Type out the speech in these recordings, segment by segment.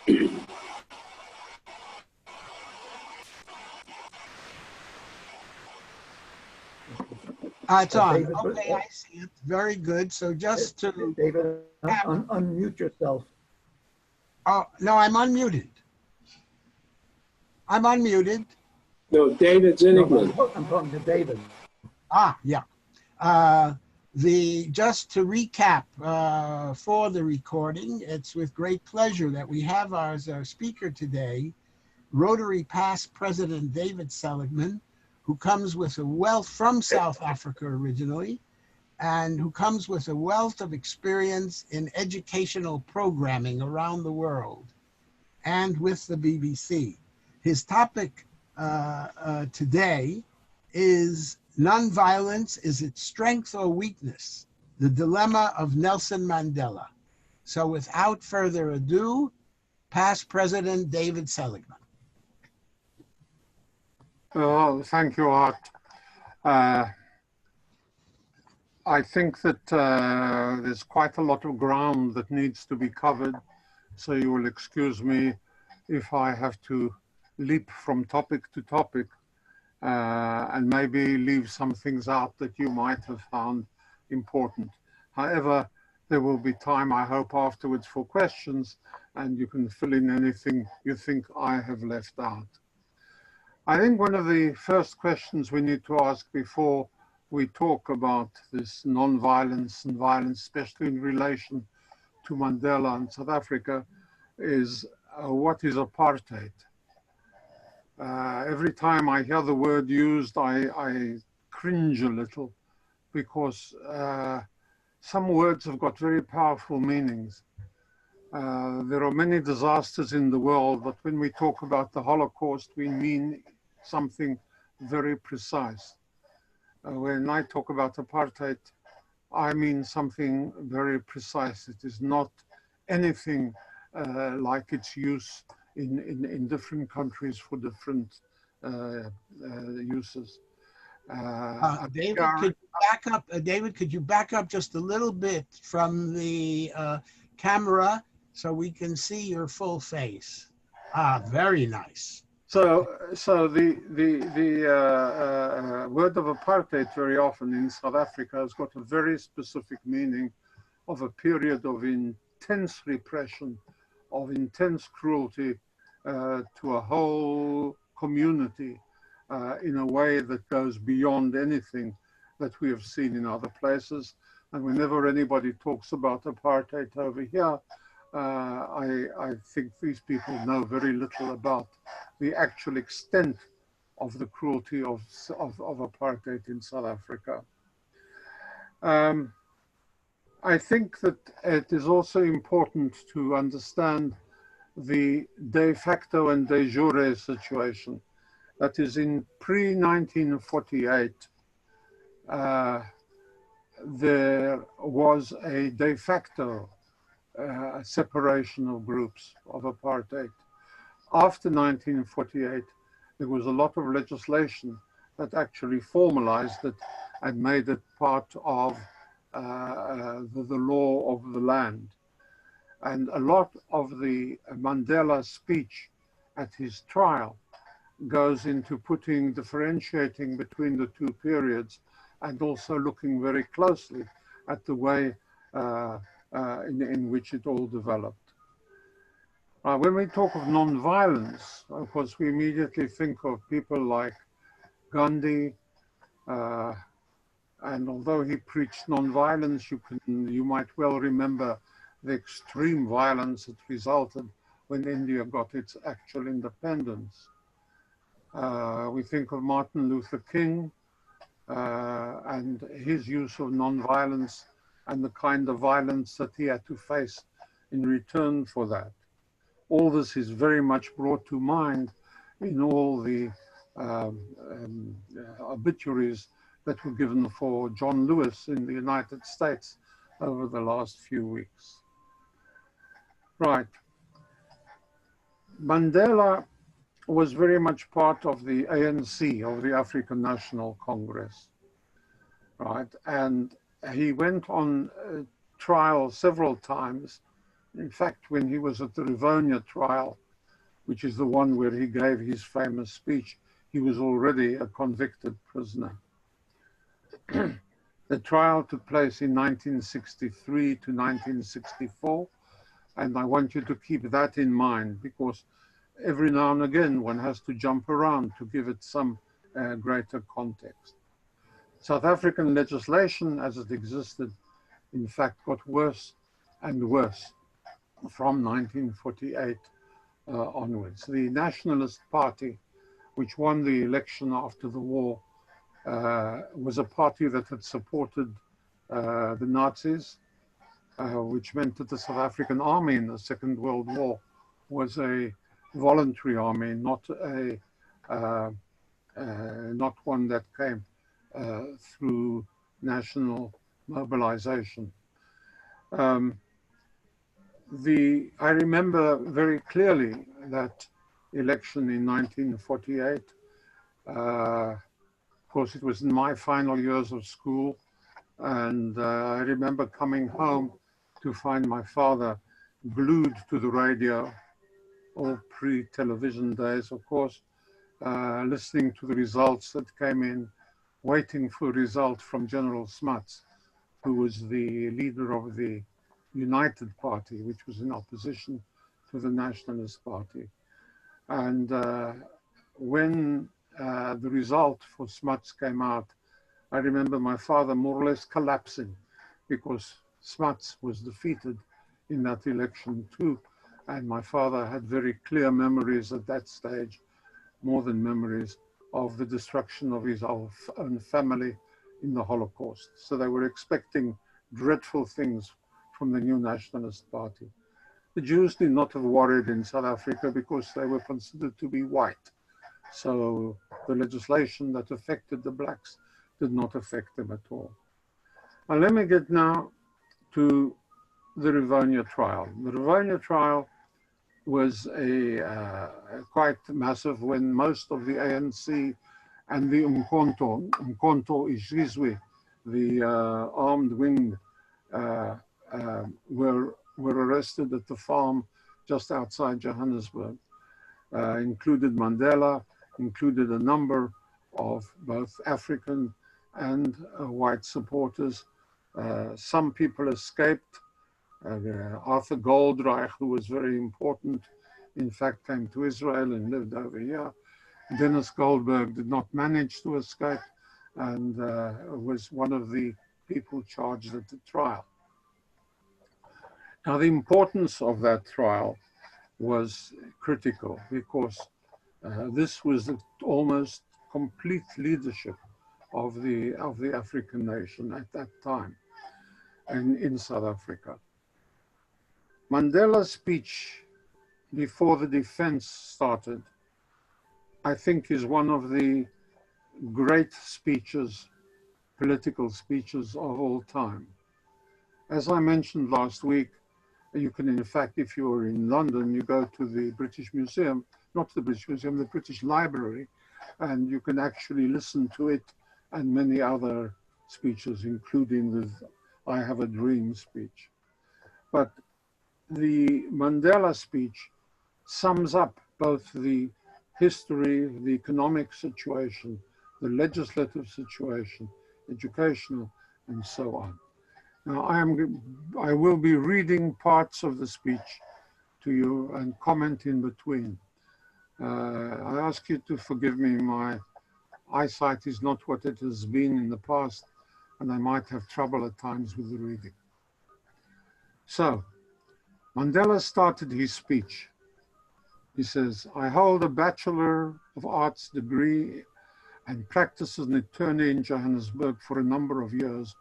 It's on. David, Okay, I see it. Very good. So just to David, unmute yourself. Oh, no, I'm unmuted. I'm unmuted. No, David Seligman. No, I'm talking to David. Yeah. Just to recap for the recording, it's with great pleasure that we have as our speaker today, Rotary past President David Seligman, who comes with a wealth from South Africa originally, and who comes with a wealth of experience in educational programming around the world and with the BBC. His topic today is nonviolence, is it strength or weakness? The dilemma of Nelson Mandela. So without further ado, past President David Seligman. Thank you, Art. I think that there's quite a lot of ground that needs to be covered, so you will excuse me if I have to leap from topic to topic and maybe leave some things out that you might have found important. However, there will be time, I hope, afterwards for questions, and you can fill in anything you think I have left out. I think one of the first questions we need to ask before we talk about this non-violence and violence, especially in relation to Mandela and South Africa, is what is apartheid? Every time I hear the word used, I cringe a little, because some words have got very powerful meanings. There are many disasters in the world, but when we talk about the Holocaust, we mean something very precise. When I talk about apartheid, I mean something very precise. It is not anything like its use in different countries for different uses. David, could you back up? David, could you back up just a little bit from the camera so we can see your full face? Very nice. So the word of apartheid very often in South Africa has got a very specific meaning of a period of intense repression, of intense cruelty to a whole community in a way that goes beyond anything that we have seen in other places. And whenever anybody talks about apartheid over here, I think these people know very little about the actual extent of the cruelty of apartheid in South Africa. I think that it is also important to understand the de facto and de jure situation. That is, in pre-1948, there was a de facto separation of groups of apartheid. After 1948, there was a lot of legislation that actually formalized it and made it part of the law of the land. And a lot of the Mandela speech at his trial goes into differentiating between the two periods, and also looking very closely at the way in which it all developed. When we talk of non-violence, of course, we immediately think of people like Gandhi, and although he preached non-violence, you might well remember the extreme violence that resulted when India got its actual independence. We think of Martin Luther King and his use of non-violence and the kind of violence that he had to face in return for that. All this is very much brought to mind in all the obituaries that were given for John Lewis in the United States over the last few weeks. Right. Mandela was very much part of the ANC, of the African National Congress, right? And he went on trial several times In fact, when he was at the Rivonia trial, which is the one where he gave his famous speech, he was already a convicted prisoner. The trial took place in 1963 to 1964, and I want you to keep that in mind, because every now and again one has to jump around to give it some greater context. South African legislation as it existed, in fact, got worse and worse from 1948 onwards. The Nationalist Party, which won the election after the war, was a party that had supported the Nazis, which meant that the South African Army in the Second World War was a voluntary army, not one that came through national mobilization. I remember very clearly that election in 1948. Of course, it was in my final years of school, and I remember coming home to find my father glued to the radio, all pre-television days, of course, listening to the results that came in, waiting for a result from General Smuts, who was the leader of the United Party, which was in opposition to the Nationalist Party. And when the result for Smuts came out, I remember my father more or less collapsing, because Smuts was defeated in that election too. And my father had very clear memories at that stage, more than memories, of the destruction of his own family in the Holocaust. So they were expecting dreadful things from the new Nationalist Party. The Jews did not have worried in South Africa because they were considered to be white. So the legislation that affected the blacks did not affect them at all. Now let me get now to the Rivonia trial. The Rivonia trial was quite massive when most of the ANC and the Umkhonto Izizwe, the armed wing, were arrested at the farm just outside Johannesburg. Included Mandela, included a number of both African and white supporters. Some people escaped. Arthur Goldreich, who was very important, in fact came to Israel and lived over here. Dennis Goldberg did not manage to escape and was one of the people charged at the trial. Now the importance of that trial was critical because this was the almost complete leadership of the African nation at that time and in South Africa. Mandela's speech before the defense started, I think, is one of the great speeches, political speeches of all time. As I mentioned last week, you can, in fact, if you are in London, you go to the British Museum, not the British Museum, the British Library, and you can actually listen to it and many other speeches, including the I Have a Dream speech. But the Mandela speech sums up both the history, the economic situation, the legislative situation, educational, and so on. Now, I will be reading parts of the speech to you and comment in between. I ask you to forgive me, my eyesight is not what it has been in the past, and I might have trouble at times with the reading. So, Mandela started his speech. He says, I hold a Bachelor of Arts degree and practice as an attorney in Johannesburg for a number of years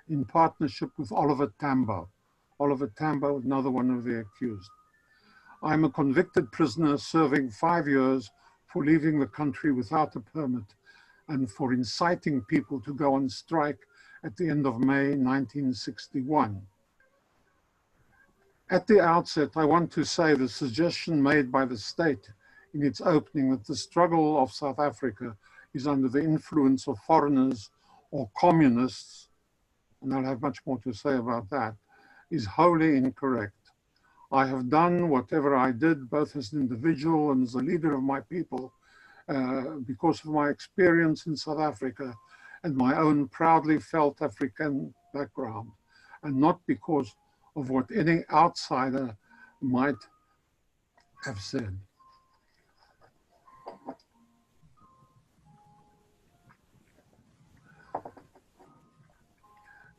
in partnership with Oliver Tambo. Oliver Tambo, another one of the accused. I'm a convicted prisoner serving 5 years for leaving the country without a permit and for inciting people to go on strike at the end of May 1961. At the outset, I want to say the suggestion made by the state in its opening that the struggle of South Africa is under the influence of foreigners or communists, and I'll have much more to say about that, is wholly incorrect. I have done whatever I did, both as an individual and as a leader of my people, because of my experience in South Africa and my own proudly felt African background, and not because of what any outsider might have said.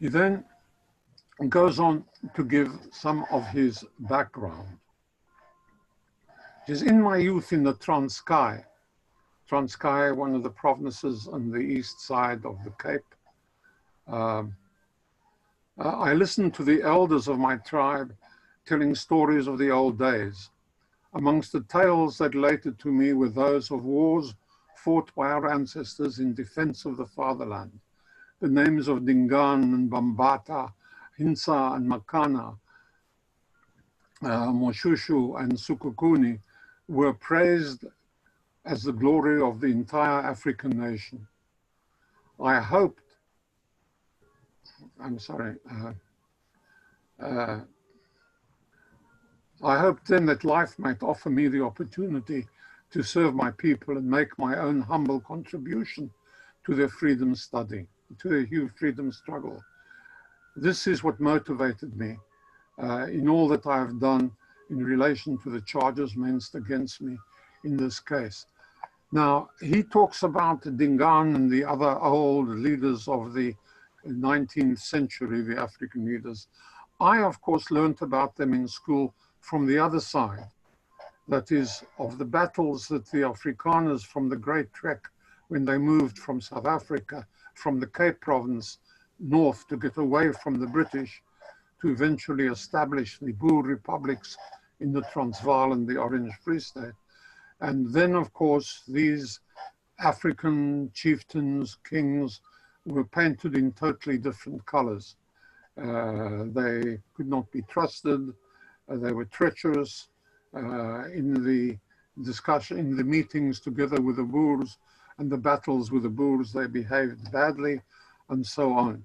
He then goes on to give some of his background. It is in my youth in the Transkei, one of the provinces on the east side of the Cape. I listened to the elders of my tribe telling stories of the old days. Amongst the tales that related to me were those of wars fought by our ancestors in defense of the fatherland. The names of Dingaan and Bambata, Hinsa and Makana, Moshushu and Sukukuni were praised as the glory of the entire African nation. I hoped, I hoped then that life might offer me the opportunity to serve my people and make my own humble contribution to their freedom study, to their freedom struggle. This is what motivated me in all that I have done in relation to the charges mentioned against me in this case. Now, he talks about Dingaan and the other old leaders of the 19th century, the African leaders. I, of course, learned about them in school from the other side, that is, of the battles that the Afrikaners from the Great Trek, when they moved from South Africa, from the Cape Province, north to get away from the British, to eventually establish the Boer republics in the Transvaal and the Orange Free State. And then, of course, these African chieftains, kings, were painted in totally different colors. They could not be trusted. They were treacherous. In the discussion, in the meetings together with the Boers and the battles with the Boers, they behaved badly, and so on.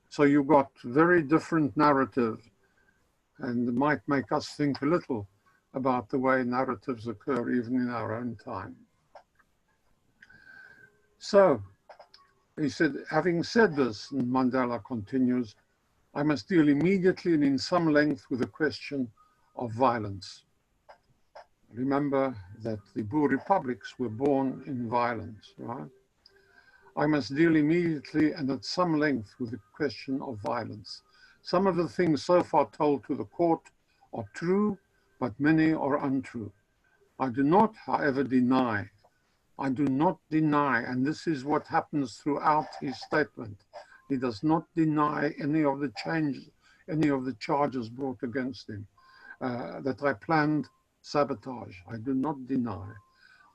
So you got very different narrative, and it might make us think a little about the way narratives occur even in our own time. So he said, having said this, and Mandela continues, I must deal immediately and in some length with the question of violence. Remember that the Boer republics were born in violence, right? I must deal immediately and at some length with the question of violence. Some of the things so far told to the court are true, but many are untrue. I do not, however, deny, and this is what happens throughout his statement. He does not deny any of the charges brought against him, that I planned sabotage. I do not deny.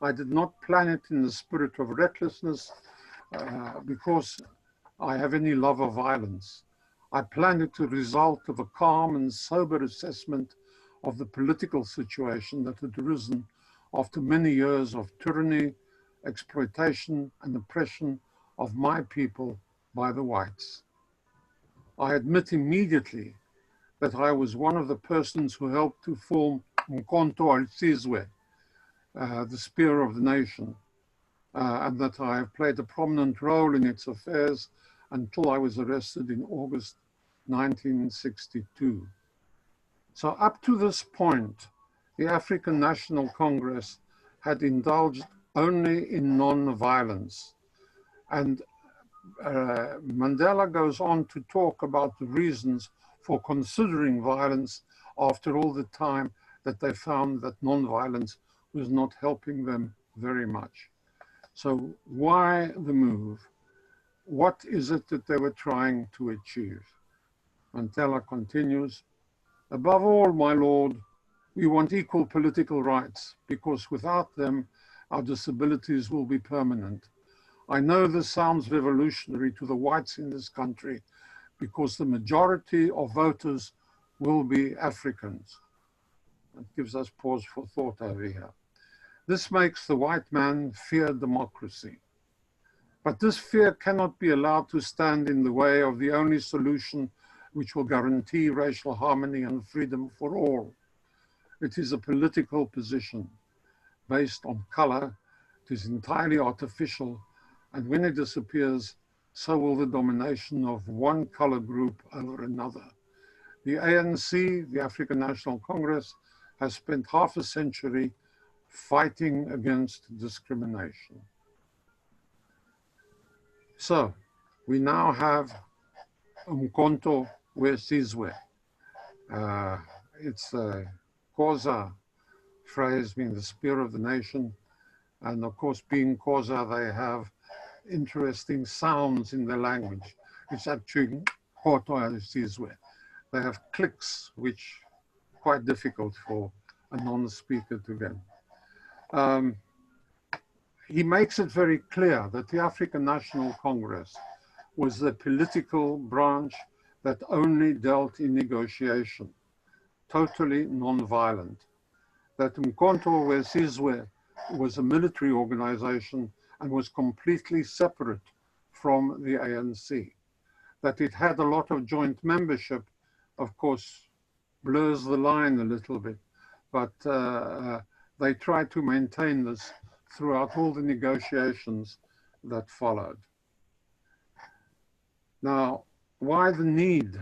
I did not plan it in the spirit of recklessness because I have any love of violence. I planned it to result of a calm and sober assessment of the political situation that had arisen after many years of tyranny, exploitation, and oppression of my people by the whites. I admit immediately that I was one of the persons who helped to form Mkonto al-Sizwe, the spear of the nation, and that I have played a prominent role in its affairs until I was arrested in August 1962. So up to this point, the African National Congress had indulged only in non-violence. And Mandela goes on to talk about the reasons for considering violence after all the time that they found that non-violence was not helping them very much. So why the move? What is it that they were trying to achieve? Mandela continues, above all, my lord, we want equal political rights because without them, our disabilities will be permanent. I know this sounds revolutionary to the whites in this country because the majority of voters will be Africans. It gives us pause for thought over here. This makes the white man fear democracy. But this fear cannot be allowed to stand in the way of the only solution which will guarantee racial harmony and freedom for all. It is a political position based on color. It is entirely artificial. And when it disappears, so will the domination of one color group over another. The ANC, the African National Congress, has spent half a century fighting against discrimination. So we now have Umkhonto weSizwe. It's a Xhosa phrase meaning the spear of the nation. And of course, being Xhosa, they have interesting sounds in their language. It's actually Umkhonto weSizwe. They have clicks, which are quite difficult for a non-speaker to get. He makes it very clear that the African National Congress was the political branch that only dealt in negotiation, totally non-violent. That Umkhonto weSizwe was a military organization and was completely separate from the ANC. That it had a lot of joint membership, of course, blurs the line a little bit, but they tried to maintain this throughout all the negotiations that followed. Now, why the need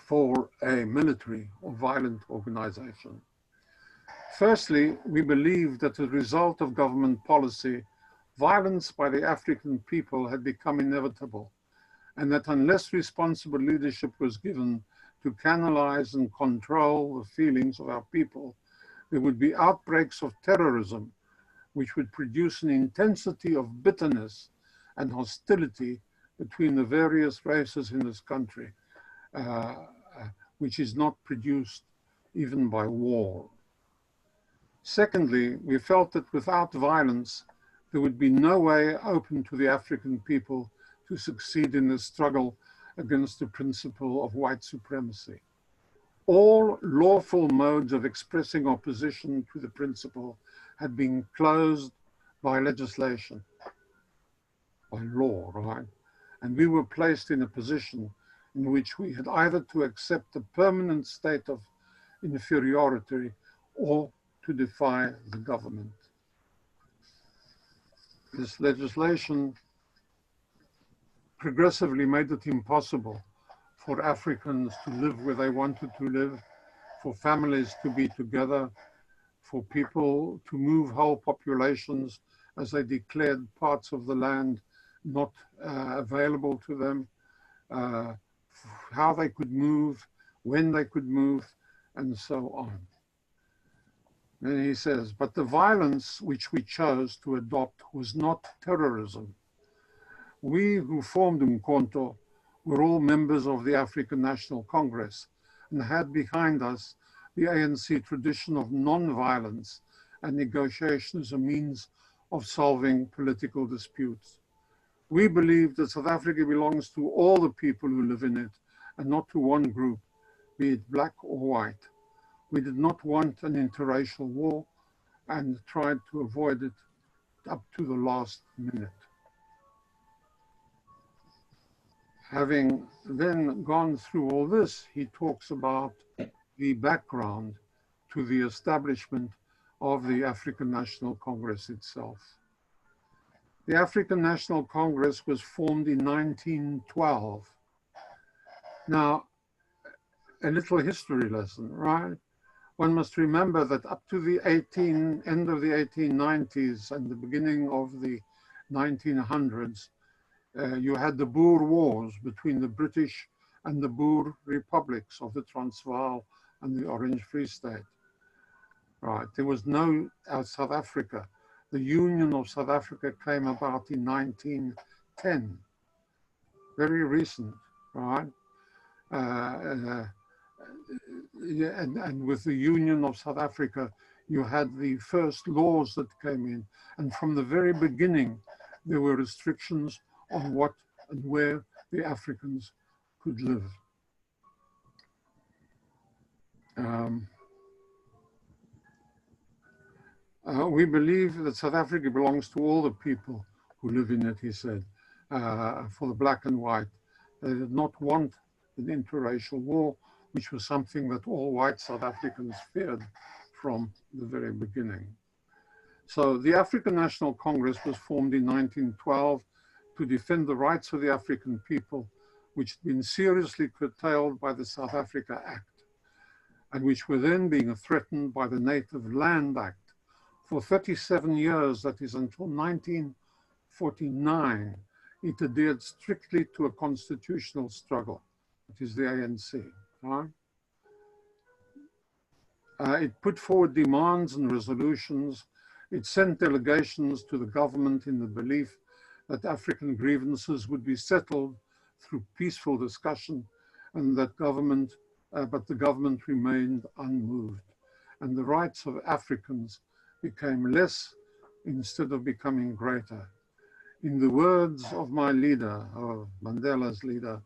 for a military or violent organization? Firstly, we believe that as a result of government policy, violence by the African people had become inevitable, and that unless responsible leadership was given to canalize and control the feelings of our people, there would be outbreaks of terrorism, which would produce an intensity of bitterness and hostility between the various races in this country, which is not produced even by war. Secondly, we felt that without violence, there would be no way open to the African people to succeed in the struggle against the principle of white supremacy. All lawful modes of expressing opposition to the principle had been closed by legislation, by law, right? And we were placed in a position in which we had either to accept a permanent state of inferiority or to defy the government. This legislation progressively made it impossible for Africans to live where they wanted to live, for families to be together, for people to move whole populations as they declared parts of the land not available to them, how they could move, when they could move, and so on. And he says, but the violence which we chose to adopt was not terrorism. We who formed Umkhonto were all members of the African National Congress and had behind us the ANC tradition of non-violence and negotiation as a means of solving political disputes. We believe that South Africa belongs to all the people who live in it and not to one group, be it black or white. We did not want an interracial war and tried to avoid it up to the last minute. Having then gone through all this, he talks about the background to the establishment of the African National Congress itself. The African National Congress was formed in 1912. Now, a little history lesson, right? One must remember that up to the end of the 1890s and the beginning of the 1900s, you had the Boer Wars between the British and the Boer republics of the Transvaal and the Orange Free State. Right, there was no South Africa. The Union of South Africa came about in 1910, very recent, right? And with the Union of South Africa, you had the first laws that came in. And from the very beginning, there were restrictions on what and where the Africans could live. We believe that South Africa belongs to all the people who live in it, he said, for the black and white. They did not want an interracial war which was something that all white South Africans feared from the very beginning. So the African National Congress was formed in 1912 to defend the rights of the African people, which had been seriously curtailed by the South Africa Act, and which were then being threatened by the Native Land Act. For 37 years, that is until 1949, it adhered strictly to a constitutional struggle, that is the ANC. Right? It put forward demands and resolutions. It sent delegations to the government in the belief that African grievances would be settled through peaceful discussion, and that but the government remained unmoved. And the rights of Africans became less instead of becoming greater. In the words of my leader, of Mandela's leader,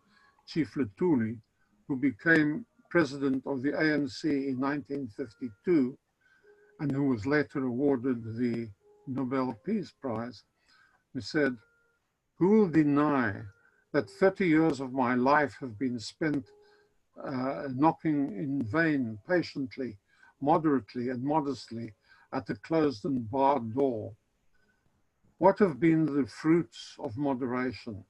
Chief Luthuli, who became president of the ANC in 1952, and who was later awarded the Nobel Peace Prize, who said, "Who will deny that 30 years of my life have been spent knocking in vain, patiently, moderately, and modestly at a closed and barred door? What have been the fruits of moderation?"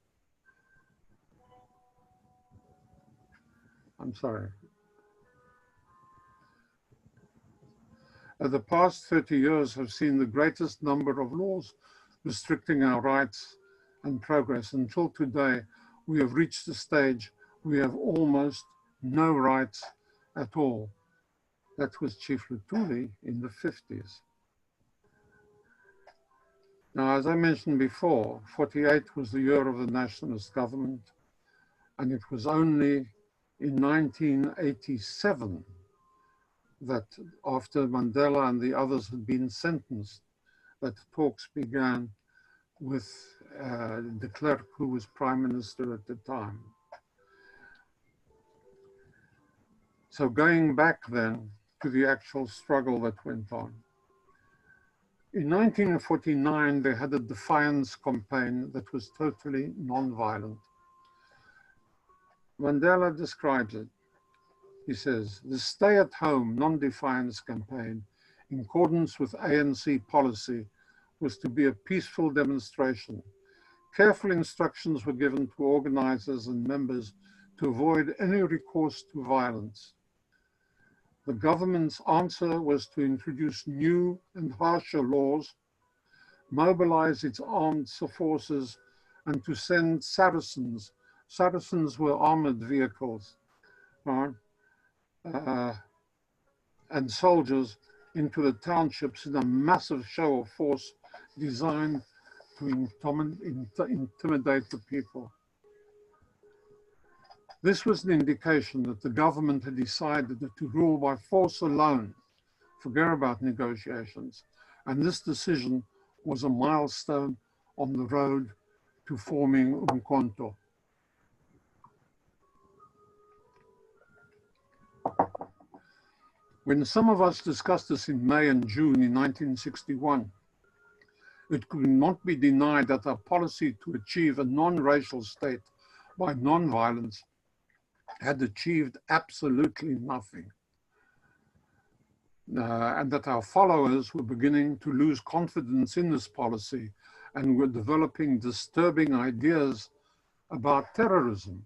I'm sorry. The past 30 years have seen the greatest number of laws restricting our rights and progress. Until today, we have reached a stage we have almost no rights at all. That was Chief Luthuli in the 50s. Now, as I mentioned before, 48 was the year of the nationalist government, and it was only in 1987 that after Mandela and the others had been sentenced, that talks began with de Klerk, who was Prime Minister at the time. So going back then to the actual struggle that went on. In 1949, they had a defiance campaign that was totally non-violent. Mandela describes it. He says, "The stay-at-home non-defiance campaign, in accordance with ANC policy, was to be a peaceful demonstration. Careful instructions were given to organizers and members to avoid any recourse to violence. The government's answer was to introduce new and harsher laws, mobilize its armed forces, and to send Saracens. Saracens were armored vehicles, right? And soldiers into the townships in a massive show of force designed to intimidate the people." This was an indication that the government had decided that to rule by force alone, forget about negotiations, and this decision was a milestone on the road to forming Umkhonto. When some of us discussed this in May and June in 1961, it could not be denied that our policy to achieve a non-racial state by non-violence had achieved absolutely nothing, and that our followers were beginning to lose confidence in this policy and were developing disturbing ideas about terrorism.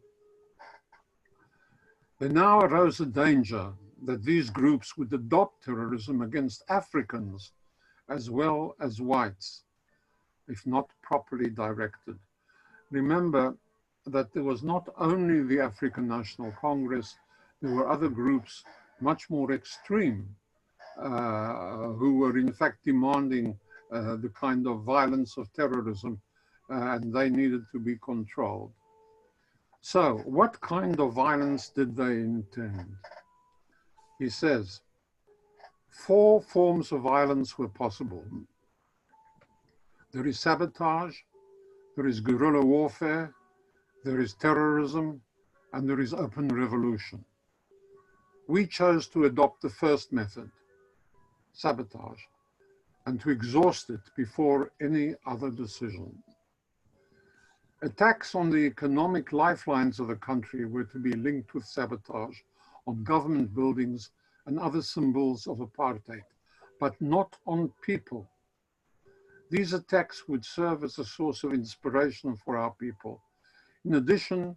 There now arose a danger that these groups would adopt terrorism against Africans as well as whites, if not properly directed. Remember that there was not only the African National Congress, there were other groups much more extreme who were in fact demanding the kind of violence of terrorism, and they needed to be controlled. So what kind of violence did they intend? He says, 4 forms of violence were possible. There is sabotage, there is guerrilla warfare, there is terrorism, and there is open revolution. We chose to adopt the first method, sabotage, and to exhaust it before any other decision. Attacks on the economic lifelines of the country were to be linked with sabotage. on government buildings and other symbols of apartheid, but not on people. These attacks would serve as a source of inspiration for our people. In addition,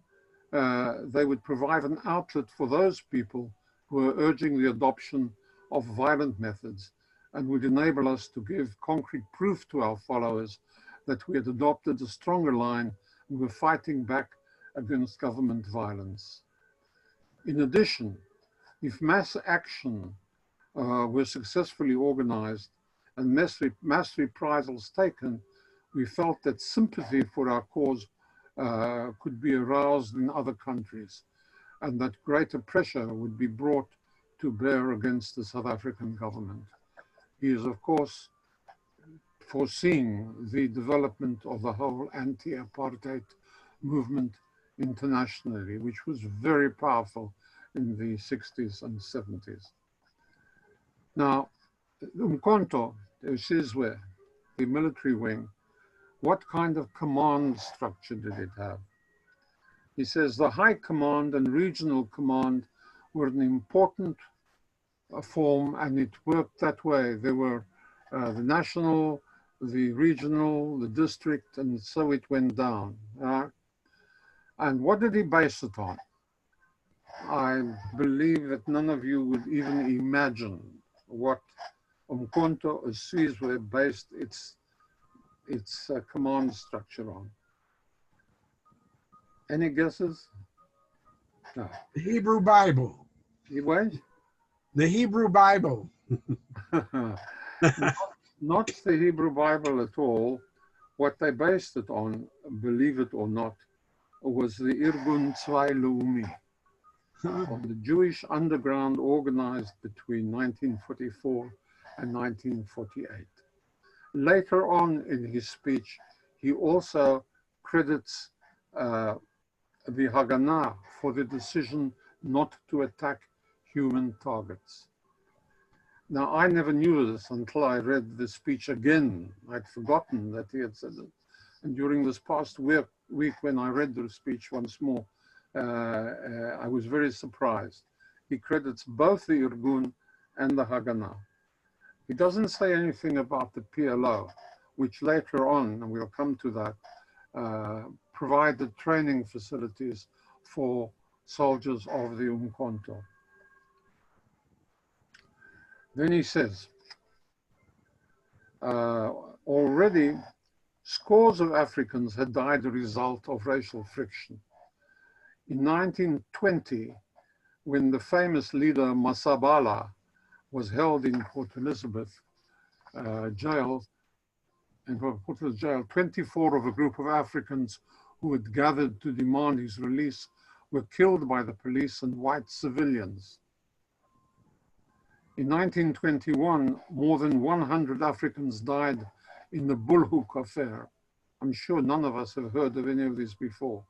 they would provide an outlet for those people who are urging the adoption of violent methods, and would enable us to give concrete proof to our followers that we had adopted a stronger line and were fighting back against government violence. In addition, if mass action were successfully organized and mass reprisals taken, we felt that sympathy for our cause could be aroused in other countries, and that greater pressure would be brought to bear against the South African government. He is, of course, foreseeing the development of the whole anti-apartheid movement internationally, which was very powerful in the 60s and 70s. Now, Umkhonto, Sizwe, the military wing, what kind of command structure did it have? He says the high command and regional command were an important form, and it worked that way. There were the national, the regional, the district, and so it went down. And what did he base it on? I believe that none of you would even imagine what Umkhonto Sizwe based its command structure on. Any guesses? No. The Hebrew Bible. What? The Hebrew Bible. Not the Hebrew Bible at all. What they based it on, believe it or not, was the Irgun Tzvai Leumi, of the Jewish underground organized between 1944 and 1948. Later on in his speech, he also credits the Haganah for the decision not to attack human targets. Now, I never knew this until I read the speech again. I'd forgotten that he had said it. And during this past week when I read the speech once more, I was very surprised. He credits both the Irgun and the Haganah. He doesn't say anything about the PLO, which later on, and we'll come to that, provided training facilities for soldiers of the Umkhonto. Then he says, already scores of Africans had died as a result of racial friction. In 1920, when the famous leader Masabala was held in Port Elizabeth jail, 24 of a group of Africans who had gathered to demand his release were killed by the police and white civilians. In 1921, more than 100 Africans died in the Bulhoek affair. I'm sure none of us have heard of any of this before.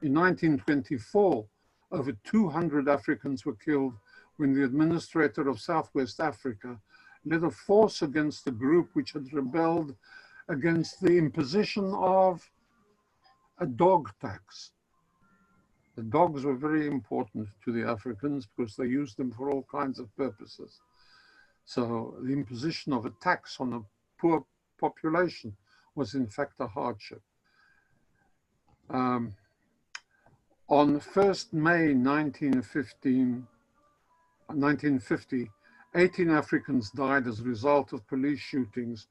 In 1924, over 200 Africans were killed when the administrator of Southwest Africa led a force against a group which had rebelled against the imposition of a dog tax. The dogs were very important to the Africans because they used them for all kinds of purposes. So the imposition of a tax on a poor population was in fact a hardship. On 1st May 1950, 18 Africans died as a result of police shootings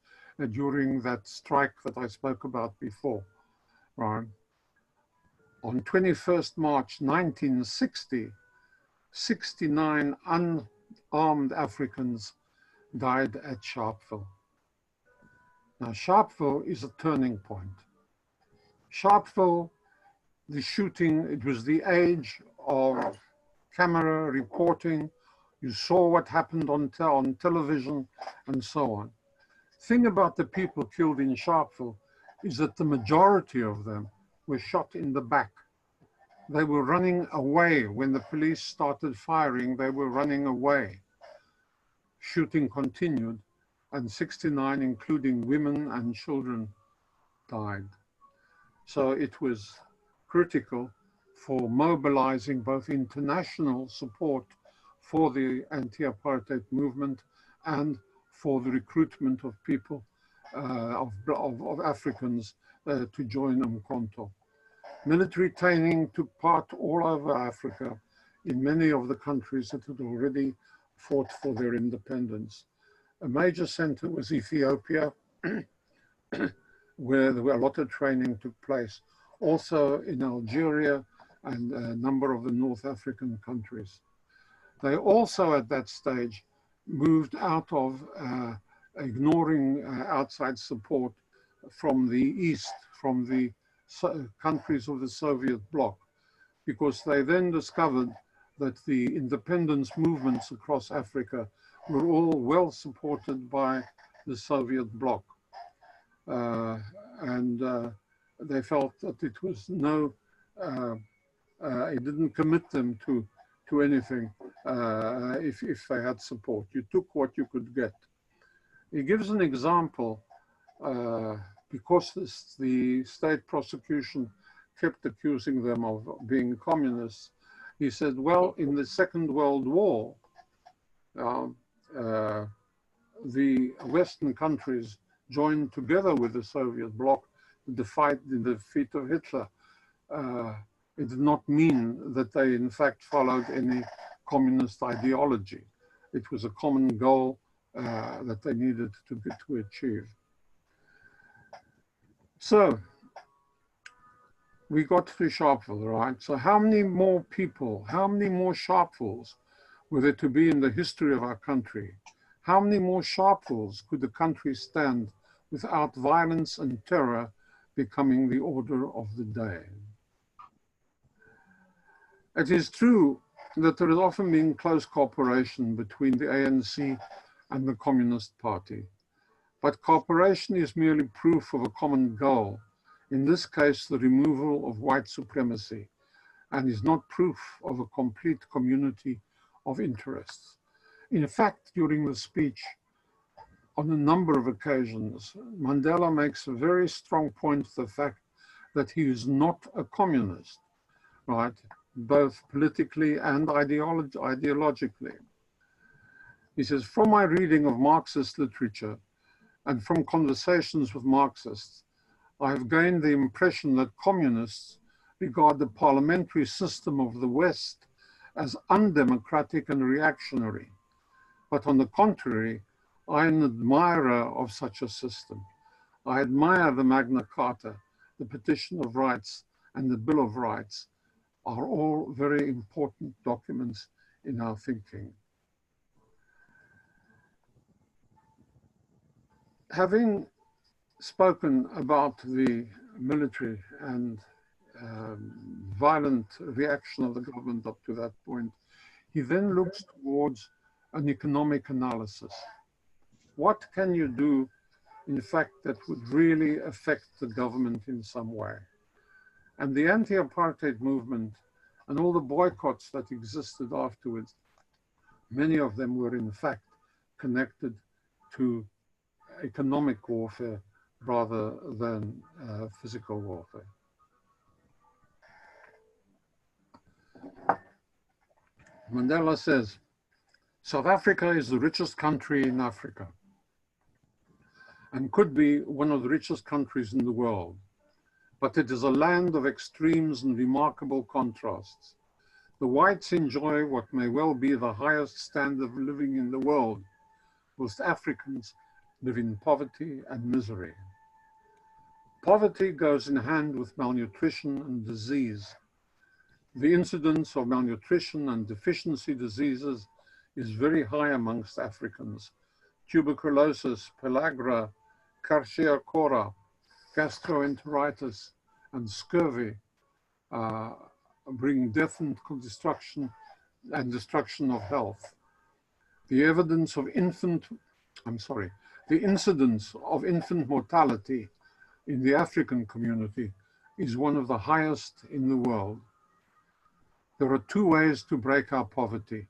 during that strike that I spoke about before. Right. On 21st March 1960, 69 unarmed Africans died at Sharpeville. Now, Sharpeville is a turning point. Sharpeville, the shooting, it was the age of camera reporting. You saw what happened on television and so on. Thing about the people killed in Sharpeville is that the majority of them were shot in the back. They were running away. When the police started firing, they were running away. Shooting continued, and 69, including women and children, died. So it was critical for mobilizing both international support for the anti-apartheid movement and for the recruitment of people, of Africans to join Umkhonto. Military training took part all over Africa in many of the countries that had already fought for their independence. A major center was Ethiopia, where a lot of training took place. Also in Algeria and a number of the North African countries. They also at that stage moved out of ignoring outside support from the East, from the countries of the Soviet bloc, because they then discovered that the independence movements across Africa were all well supported by the Soviet bloc. They felt that it was it didn't commit them to anything if they had support. You took what you could get. He gives an example because the state prosecution kept accusing them of being communists. He said, well, in the Second World War, the Western countries joined together with the Soviet bloc to the defeat of Hitler. It did not mean that they in fact followed any communist ideology. It was a common goal that they needed to achieve. So we got to Sharpeville, right? So how many more people, how many more Sharpevilles were there to be in the history of our country? How many more Sharpevilles could the country stand without violence and terror becoming the order of the day? It is true that there has often been close cooperation between the ANC and the Communist Party, but cooperation is merely proof of a common goal, in this case the removal of white supremacy, and is not proof of a complete community of interests. In fact, during the speech, on a number of occasions, Mandela makes a very strong point to the fact that he is not a communist, right? Both politically and ideologically. He says, from my reading of Marxist literature and from conversations with Marxists, I have gained the impression that communists regard the parliamentary system of the West as undemocratic and reactionary. But on the contrary, I am an admirer of such a system. I admire the Magna Carta, the Petition of Rights, and the Bill of Rights are all very important documents in our thinking. Having spoken about the military and violent reaction of the government up to that point, he then looks towards an economic analysis. What can you do, in fact, that would really affect the government in some way? And the anti-apartheid movement and all the boycotts that existed afterwards, many of them were in fact connected to economic warfare rather than physical warfare. Mandela says, South Africa is the richest country in Africa and could be one of the richest countries in the world. But it is a land of extremes and remarkable contrasts. The whites enjoy what may well be the highest standard of living in the world, whilst Africans live in poverty and misery. Poverty goes in hand with malnutrition and disease. The incidence of malnutrition and deficiency diseases is very high amongst Africans. Tuberculosis, pellagra, kwashiorkor, gastroenteritis, and scurvy bring death and destruction of health. The incidence of infant mortality in the African community is one of the highest in the world. There are two ways to break our poverty.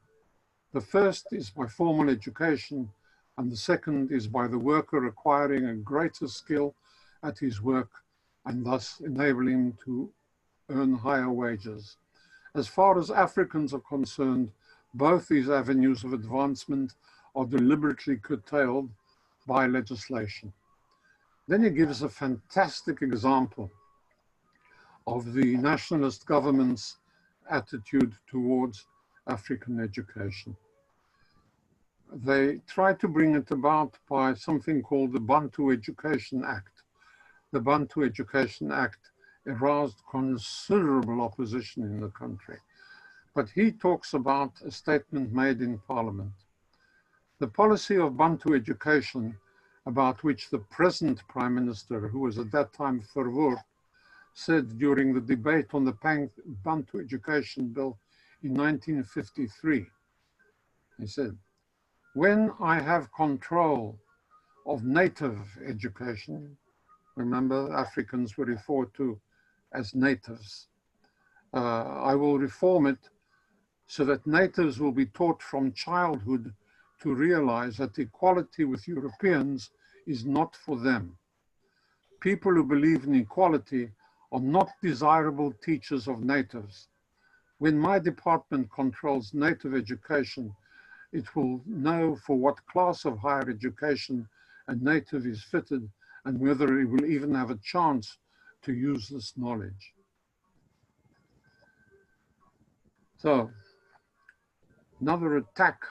The first is by formal education, and the second is by the worker acquiring a greater skill at his work and thus enabling him to earn higher wages. As far as Africans are concerned, Both these avenues of advancement are deliberately curtailed by legislation. Then he gives a fantastic example of the nationalist government's attitude towards African education. They try to bring it about by something called the Bantu Education Act. The Bantu Education Act aroused considerable opposition in the country. But he talks about a statement made in Parliament. The policy of Bantu education, about which the present Prime Minister, who was at that time Verwoerd, said during the debate on the Bantu Education Bill in 1953, he said, "When I have control of native education," remember Africans were referred to as natives, "I will reform it so that natives will be taught from childhood to realize that equality with Europeans is not for them. People who believe in equality are not desirable teachers of natives. When my department controls native education, it will know for what class of higher education a native is fitted and whether he will even have a chance to use this knowledge." So, another attack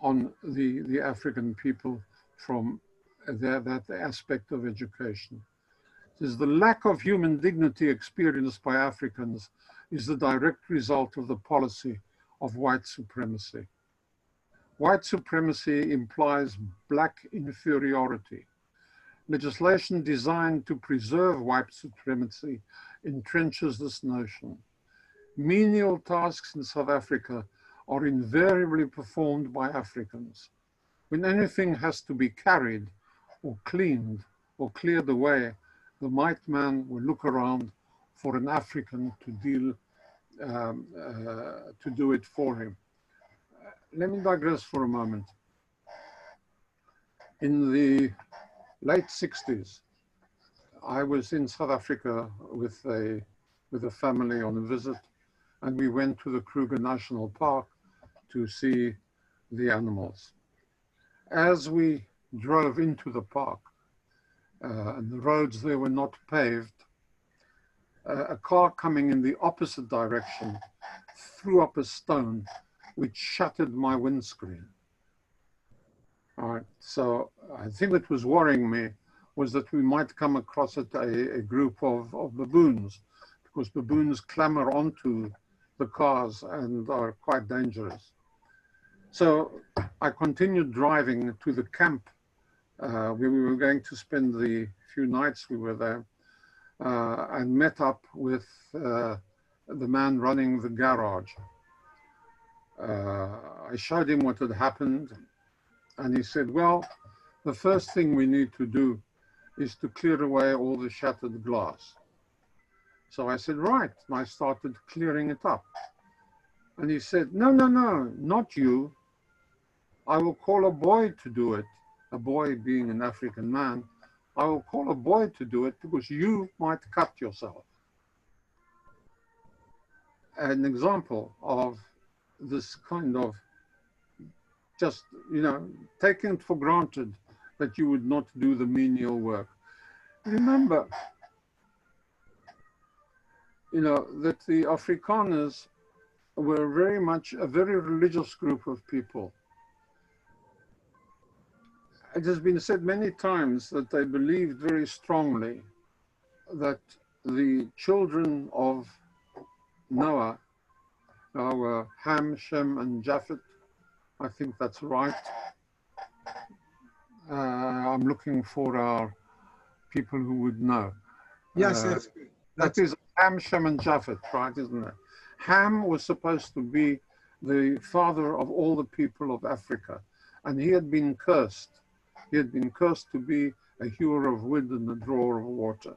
on the African people from that aspect of education. It is the lack of human dignity experienced by Africans is the direct result of the policy of white supremacy. White supremacy implies black inferiority. Legislation designed to preserve white supremacy entrenches this notion. Menial tasks in South Africa are invariably performed by Africans. When anything has to be carried or cleaned or cleared away, the white man will look around for an African to do it for him. Let me digress for a moment. In the late 60s, I was in South Africa with a family on a visit, and we went to the Kruger National Park to see the animals. As we drove into the park, and the roads there were not paved, a car coming in the opposite direction threw up a stone which shattered my windscreen. All right, so I think what was worrying me was that we might come across a group of baboons, because baboons clamber onto the cars and are quite dangerous. So I continued driving to the camp where we were going to spend the few nights we were there, and met up with the man running the garage. I showed him what had happened, and he said, "Well, the first thing we need to do is to clear away all the shattered glass." So I said, "Right," and I started clearing it up. And he said, "No, no, no, not you. I will call a boy to do it." A boy being an African man. "I will call a boy to do it because you might cut yourself." An example of this kind of just, taking it for granted that you would not do the menial work. Remember, that the Afrikaners were very much a very religious group of people. It has been said many times that they believed very strongly that the children of Noah were Ham, Shem, and Japheth. I think that's right. I'm looking for our people who would know. Yes, that is Ham, Shem, and Japheth, right, isn't it? Ham was supposed to be the father of all the people of Africa, and he had been cursed. He had been cursed to be a hewer of wood and a drawer of water.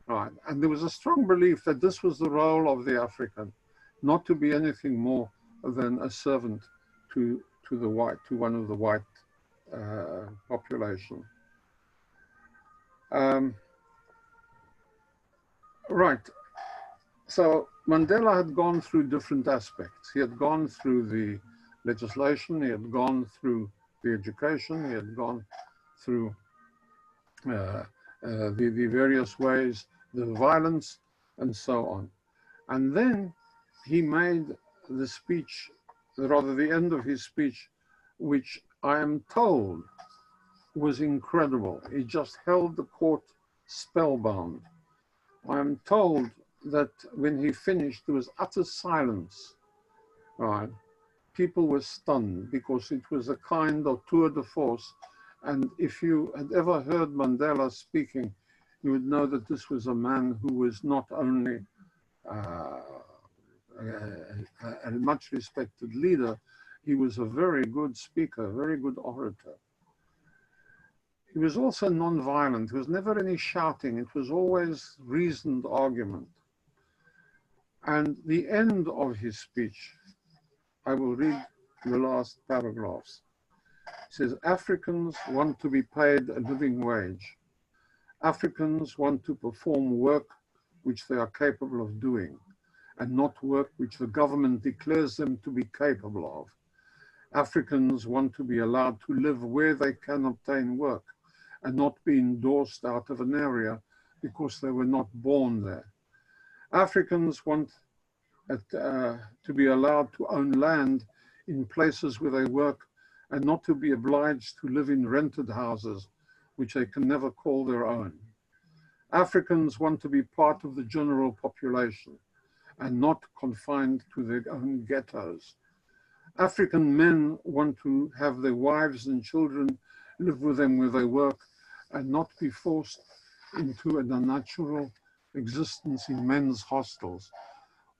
Right. And there was a strong belief that this was the role of the African, not to be anything more than a servant to one of the white population. Right. So Mandela had gone through different aspects. He had gone through the legislation, he had gone through the education, he had gone through the various ways, the violence, and so on. And then he made the speech, rather the end of his speech, which I am told was incredible. He just held the court spellbound. I am told that when he finished, there was utter silence, right? People were stunned because it was a kind of tour de force. And if you had ever heard Mandela speaking, you would know that this was a man who was not only a much respected leader, he was a very good speaker, a very good orator. He was also non-violent. There was never any shouting. It was always reasoned argument. And the end of his speech, I will read the last paragraphs. It says, Africans want to be paid a living wage. Africans want to perform work which they are capable of doing, and not work which the government declares them to be capable of. Africans want to be allowed to live where they can obtain work and not be endorsed out of an area because they were not born there. Africans want to be allowed to own land in places where they work and not to be obliged to live in rented houses which they can never call their own. Africans want to be part of the general population and not confined to their own ghettos. African men want to have their wives and children live with them where they work and not be forced into an unnatural existence in men's hostels.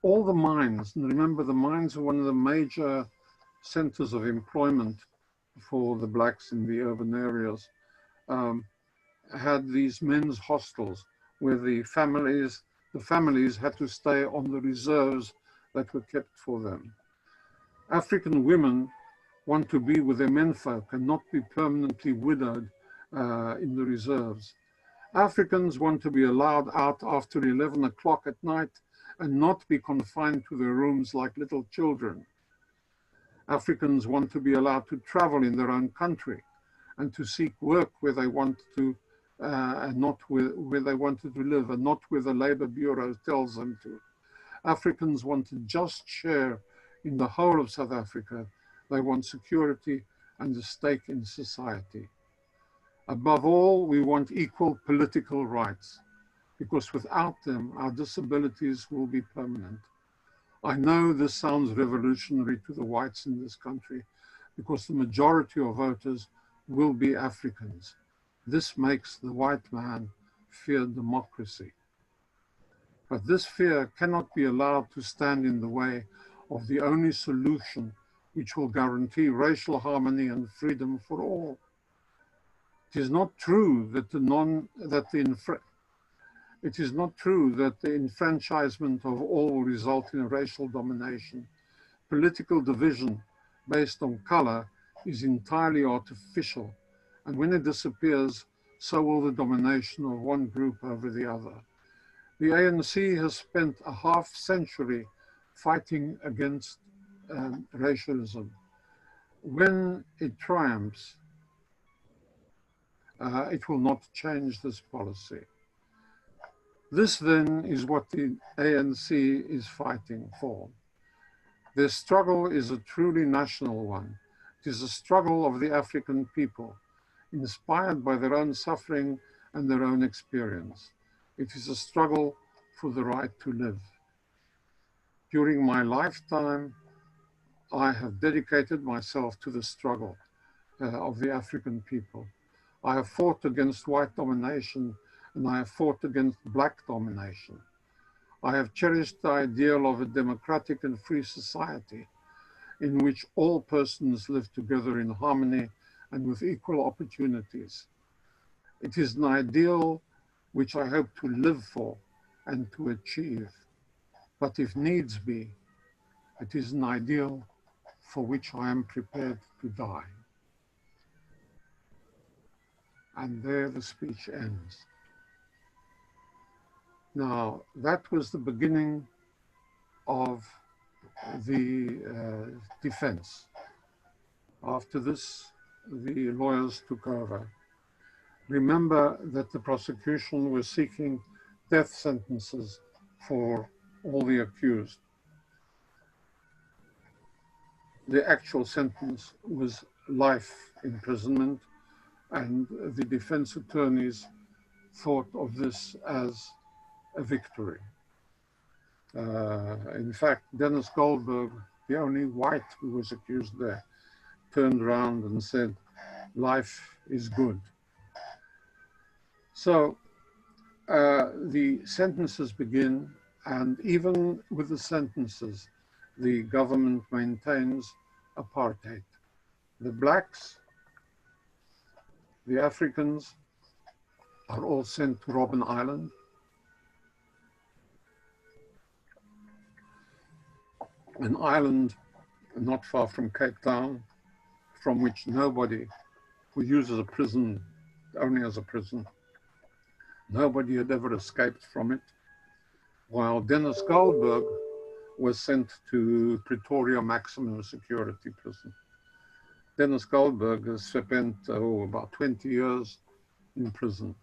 All the mines, and remember the mines are one of the major centers of employment for the blacks in the urban areas, had these men's hostels where the families had to stay on the reserves that were kept for them. African women want to be with their menfolk and not be permanently widowed in the reserves. Africans want to be allowed out after 11 o'clock at night and not be confined to their rooms like little children. Africans want to be allowed to travel in their own country and to seek work where they want to, and not where they wanted to live, and not where the Labor Bureau tells them to. Africans want a just share in the whole of South Africa. They want security and a stake in society. Above all, we want equal political rights, because without them, our disabilities will be permanent. I know this sounds revolutionary to the whites in this country, because the majority of voters will be Africans. This makes the white man fear democracy. But this fear cannot be allowed to stand in the way of the only solution which will guarantee racial harmony and freedom for all. It is not true that the enfranchisement of all will result in racial domination. Political division based on color is entirely artificial, and when it disappears, so will the domination of one group over the other. The ANC has spent a half century fighting against racialism. When it triumphs, it will not change this policy. This then is what the ANC is fighting for. Their struggle is a truly national one. It is a struggle of the African people, inspired by their own suffering and their own experience. It is a struggle for the right to live. During my lifetime, I have dedicated myself to the struggle of the African people. I have fought against white domination, and I have fought against black domination. I have cherished the ideal of a democratic and free society in which all persons live together in harmony and with equal opportunities. It is an ideal which I hope to live for and to achieve. But if needs be, it is an ideal for which I am prepared to die. And there the speech ends. Now, that was the beginning of the defense. After this, the lawyers took over. Remember that the prosecution was seeking death sentences for all the accused. The actual sentence was life imprisonment, and the defense attorneys thought of this as a victory. In fact, Dennis Goldberg, the only white who was accused there, turned around and said, life is good. So the sentences begin, and even with the sentences, the government maintains apartheid. The blacks, the Africans, are all sent to Robben Island. An island not far from Cape Town, from which nobody who uses a prison, only as a prison, nobody had ever escaped from it, while Dennis Goldberg was sent to Pretoria Maximum Security Prison. Dennis Goldberg has spent about 20 years in prison,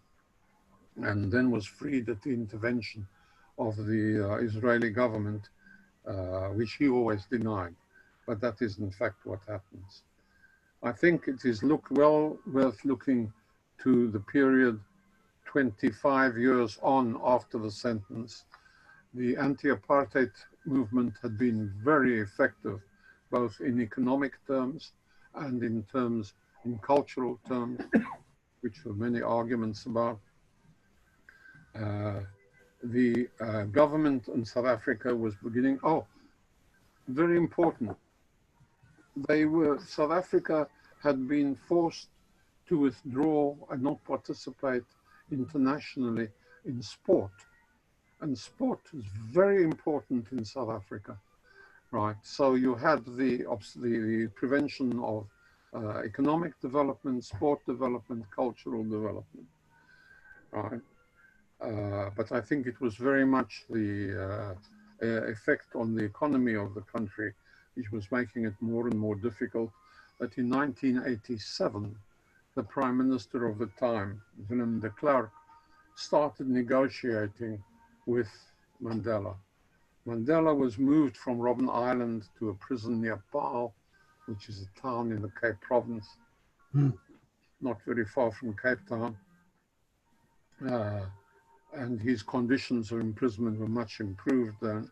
and then was freed at the intervention of the Israeli government, which he always denied, but that is in fact what happens. I think it is well worth looking to the period 25 years on after the sentence. The anti-apartheid movement had been very effective, both in economic terms and in cultural terms, which were many arguments about. The government in South Africa was beginning, very important. South Africa had been forced to withdraw and not participate internationally in sport. And sport is very important in South Africa, right? So you had the prevention of economic development, sport development, cultural development, right? But I think it was very much the effect on the economy of the country, which was making it more and more difficult, that in 1987, the Prime Minister of the time, Willem de Klerk, started negotiating with Mandela. Mandela was moved from Robben Island to a prison near Paarl, which is a town in the Cape Province, not very far from Cape Town. And his conditions of imprisonment were much improved then.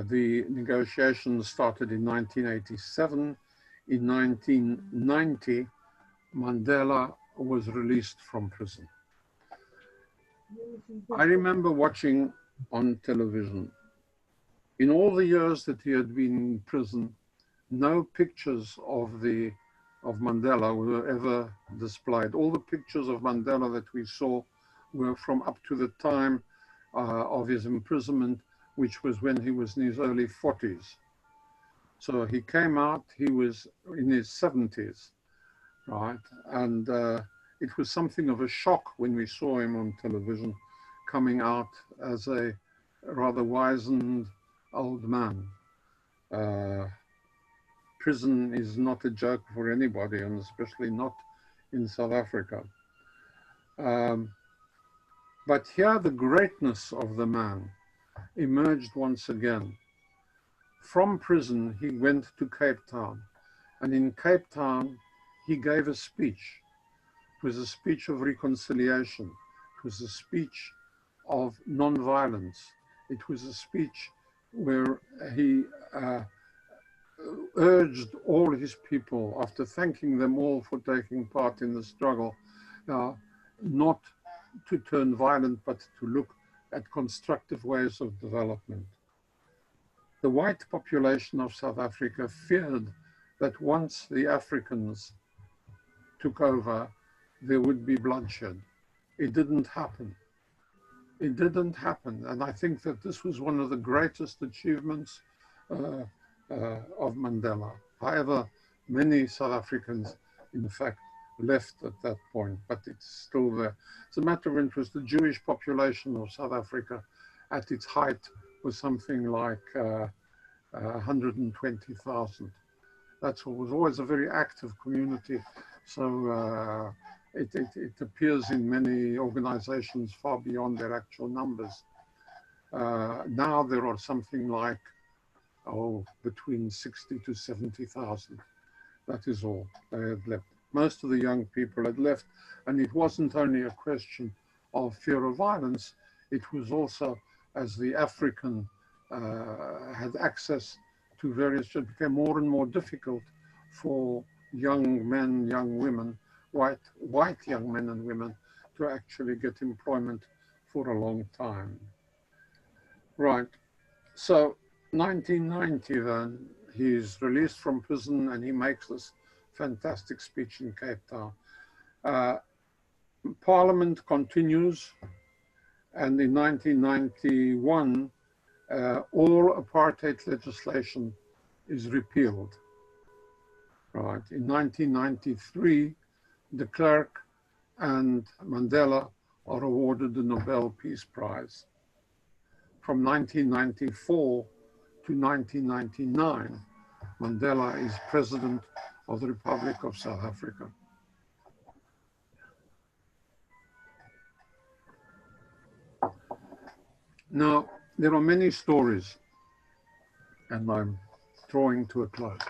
The negotiations started in 1987. In 1990, Mandela was released from prison. I remember watching on television, in all the years that he had been in prison, no pictures of Mandela were ever displayed. All the pictures of Mandela that we saw were from up to the time of his imprisonment, which was when he was in his early 40s. So he came out, he was in his 70s, right? And it was something of a shock when we saw him on television coming out as a rather wizened old man. Prison is not a joke for anybody, and especially not in South Africa. But here the greatness of the man emerged once again. From prison, he went to Cape Town, and in Cape Town, he gave a speech. It was a speech of reconciliation. It was a speech of non-violence. It was a speech where he urged all his people, after thanking them all for taking part in the struggle, not to turn violent, but to look at constructive ways of development. The white population of South Africa feared that once the Africans took over, there would be bloodshed. It didn't happen. It didn't happen. And I think that this was one of the greatest achievements of Mandela. However, many South Africans, in fact, left at that point, but it's still there. It's a matter of interest. The Jewish population of South Africa at its height was something like 120,000. That was always a very active community. So it appears in many organizations far beyond their actual numbers. Now there are something like, between 60 to 70,000. That is all they had left. Most of the young people had left, and it wasn't only a question of fear of violence, it was also as the African had access to various, it became more and more difficult for young men, young women, white young men and women to actually get employment for a long time. Right, so 1990 then, he's released from prison and he makes this fantastic speech in Cape Town. Parliament continues, and in 1991, all apartheid legislation is repealed. Right. In 1993, de Klerk and Mandela are awarded the Nobel Peace Prize. From 1994 to 1999, Mandela is President of the Republic of South Africa. Now, there are many stories, and I'm drawing to a close.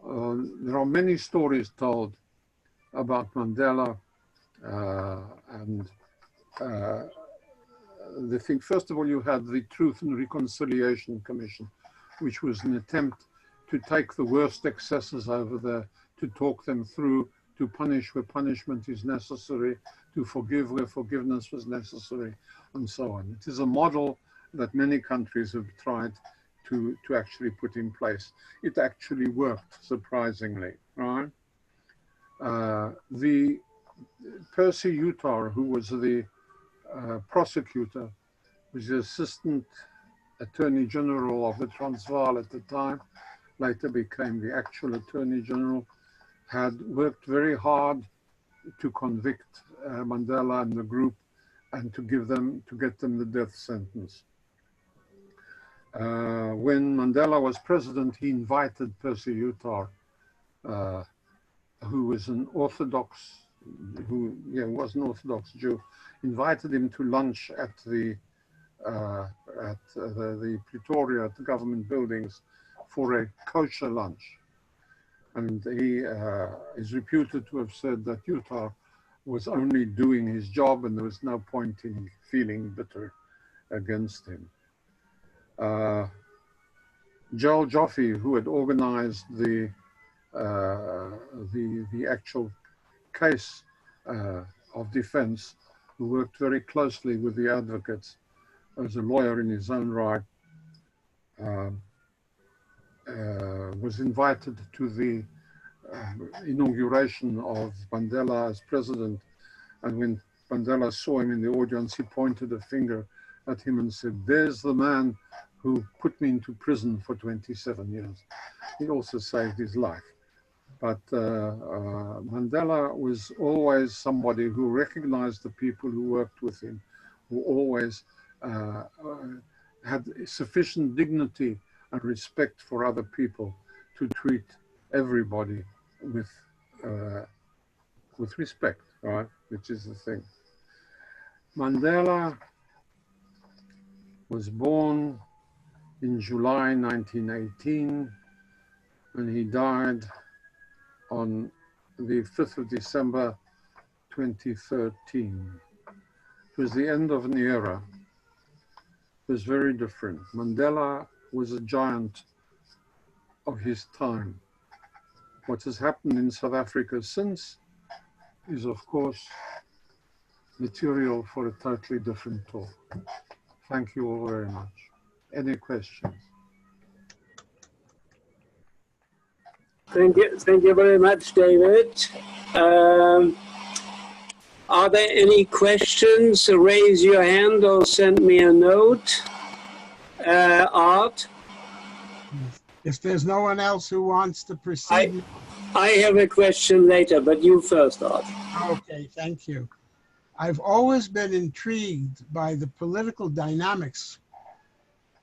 There are many stories told about Mandela and the thing. First of all, you had the Truth and Reconciliation Commission, which was an attempt to take the worst excesses over there, to talk them through, to punish where punishment is necessary, to forgive where forgiveness was necessary, and so on. It is a model that many countries have tried to actually put in place. It actually worked, surprisingly, right? The Percy Yutar, who was the prosecutor, was the Assistant Attorney General of the Transvaal at the time, later became the actual Attorney General, had worked very hard to convict Mandela and the group and to get them the death sentence. When Mandela was president, he invited Percy Yutar, who was an Orthodox, was an Orthodox Jew, invited him to lunch at the Pretoria, at the government buildings, for a kosher lunch. And he is reputed to have said that Yutar was only doing his job and there was no point in feeling bitter against him. Joel Joffe, who had organized the actual case of defense, who worked very closely with the advocates as a lawyer in his own right, was invited to the inauguration of Mandela as president. And when Mandela saw him in the audience, he pointed a finger at him and said, "There's the man who put me into prison for 27 years. He also saved his life." But Mandela was always somebody who recognized the people who worked with him, who always had sufficient dignity and respect for other people to treat everybody with respect, right? Which is the thing. Mandela was born in July 1918, and he died on the 5th of December 2013. It was the end of an era. It was very different. Mandela was a giant of his time. What has happened in South Africa since is, of course, material for a totally different talk. Thank you all very much. Any questions? Thank you very much, David. Are there any questions? Raise your hand or send me a note. Art? If there's no one else who wants to proceed. I have a question later, but you first, Art. Okay, thank you. I've always been intrigued by the political dynamics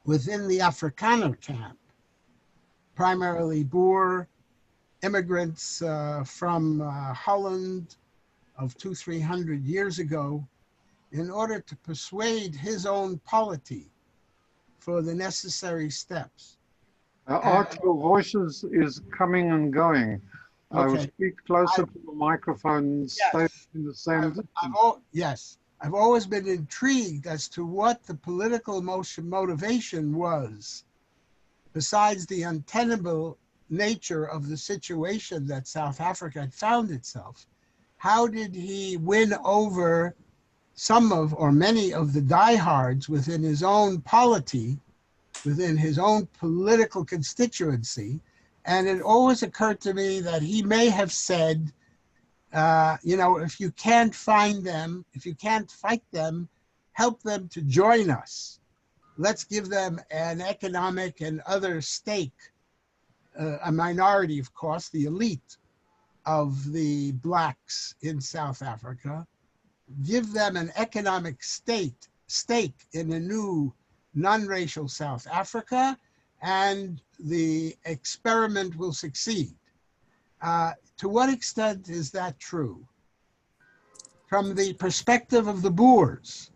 within the Afrikaner camp, primarily Boer immigrants from Holland of 200-300 years ago, in order to persuade his own polity for the necessary steps. Art, your voice is coming and going. I will Okay. speak closer to the microphone and stay Yes. in the same distance. Yes, I've always been intrigued as to what the political motivation was, besides the untenable nature of the situation that South Africa had found itself. How did he win over some of, or many of the diehards within his own polity, within his own political constituency? And it always occurred to me that he may have said, if you can't find them, if you can't fight them, help them to join us. Let's give them an economic and other stake, a minority, of course, the elite of the blacks in South Africa. Give them an economic stake in a new non-racial South Africa, and the experiment will succeed. To what extent is that true? From the perspective of the Boers,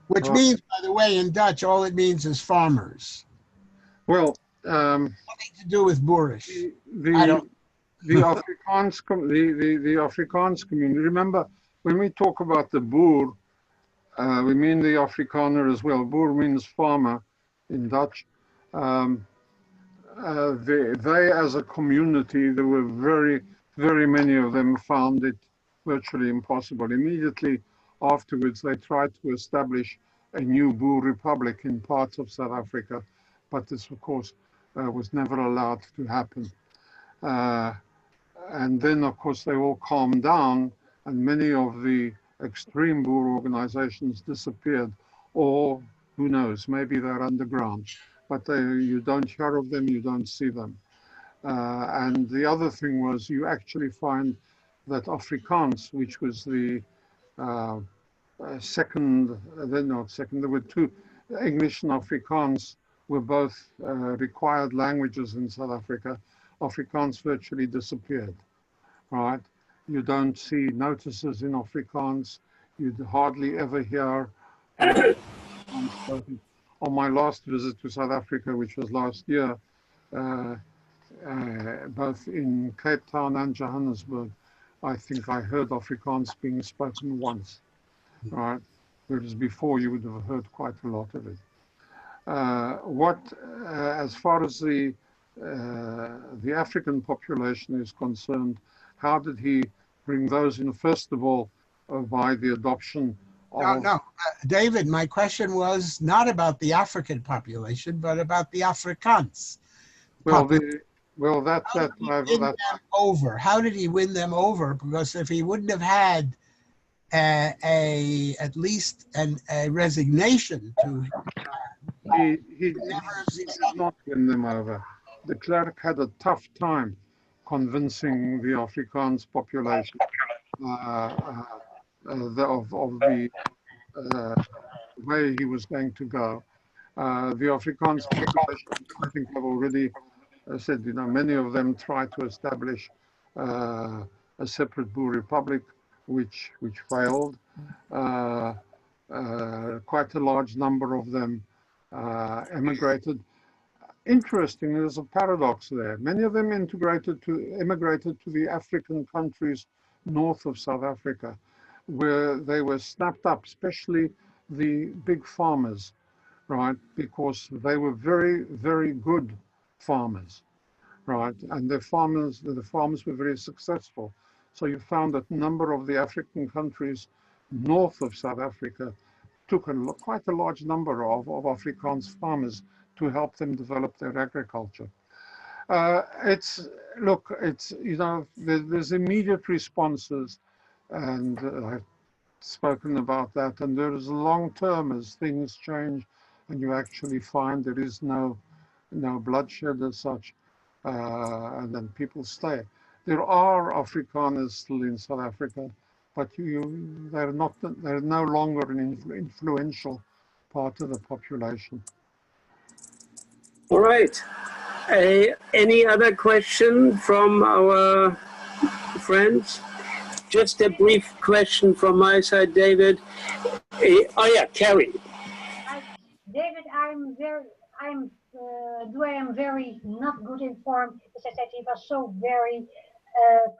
which means, by the way, in Dutch, all it means is farmers. Well, Nothing to do with Boerish. the Afrikaans community. Remember, when we talk about the Boer, we mean the Afrikaner as well. Boer means farmer in Dutch. They as a community, there were very many of them found it virtually impossible. Immediately afterwards, they tried to establish a new Boer republic in parts of South Africa, but this, of course, was never allowed to happen. And then, of course, they all calmed down, and many of the extreme Boer organizations disappeared, or who knows, maybe they're underground. But you don't hear of them, you don't see them. And the other thing was you actually find that Afrikaans, which was the there were two, English and Afrikaans were both required languages in South Africa. Afrikaans virtually disappeared, right? You don't see notices in Afrikaans. You'd hardly ever hear on my last visit to South Africa, which was last year, both in Cape Town and Johannesburg, I think I heard Afrikaans being spoken once, right? Whereas before you would have heard quite a lot of it. As far as the African population is concerned, how did he bring those in? First of all, by the adoption of... No, David, my question was not about the African population, but about the Afrikaans. Well, How did he win them over? Because if he wouldn't have had at least a resignation to... He did not win them over. De Klerk had a tough time convincing the Afrikaans population of the way he was going to go. The Afrikaans population, I think I've already said, many of them tried to establish a separate Boer republic, which failed. Quite a large number of them emigrated. Interesting, there's a paradox there. Many of them immigrated to the African countries north of South Africa, where they were snapped up, especially the big farmers, right? Because they were very good farmers, right? And the farmers were very successful. So you found that a number of the African countries north of South Africa took quite a large number of Afrikaans farmers to help them develop their agriculture. There's immediate responses, and I've spoken about that, and there is long term as things change and you actually find there is no bloodshed as such, and then people stay. There are Afrikaners still in South Africa, but they're no longer an influential part of the population. All right. Any other question from our friends? Just a brief question from my side, David. Oh yeah, Carrie. David, I am very not good informed because I said he was so very